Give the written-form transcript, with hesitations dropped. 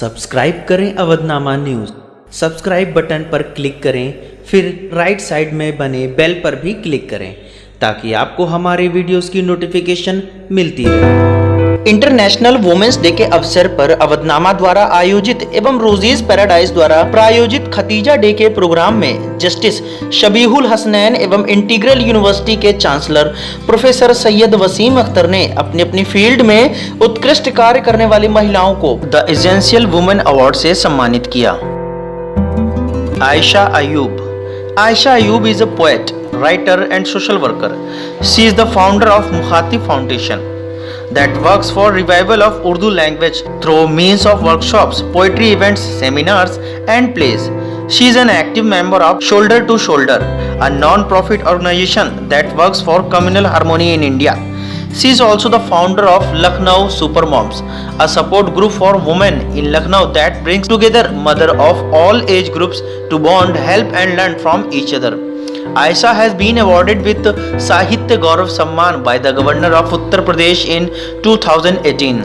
Subscribe करें Avadhnama news. Subscribe button पर click करें, फिर राइट साइड में बने बेल पर भी क्लिक करें ताकि आपको हमारे वीडियोस की नोटिफिकेशन मिलती रहे। इंटरनेशनल वुमेन्स डे के अवसर पर अवधनामा द्वारा आयोजित एवं रोजीज पैराडाइज द्वारा प्रायोजित खतीजा डे के प्रोग्राम में जस्टिस शबीहुल हसनैन एवं इंटीग्रल यूनिवर्सिटी के चांसलर प्रोफेसर सैयद वसीम अख्तर ने अपनी अपनी फील्ड में उत्कृष्ट कार्य करने वाली महिलाओं को द एसेंशियल वुमेन अवार्ड से सम्मानित किया। Ayesha Ayub is a poet, writer and social worker. She is the founder of Mukhatib Foundation that works for revival of Urdu language through means of workshops, poetry events, seminars and plays. She is an active member of Shoulder to Shoulder, a non-profit organization that works for communal harmony in India. She is also the founder of Lucknow Super Moms, a support group for women in Lucknow that brings together mothers of all age groups to bond, help and learn from each other. Aisha has been awarded with Sahitya Gaurav Samman by the Governor of Uttar Pradesh in 2018.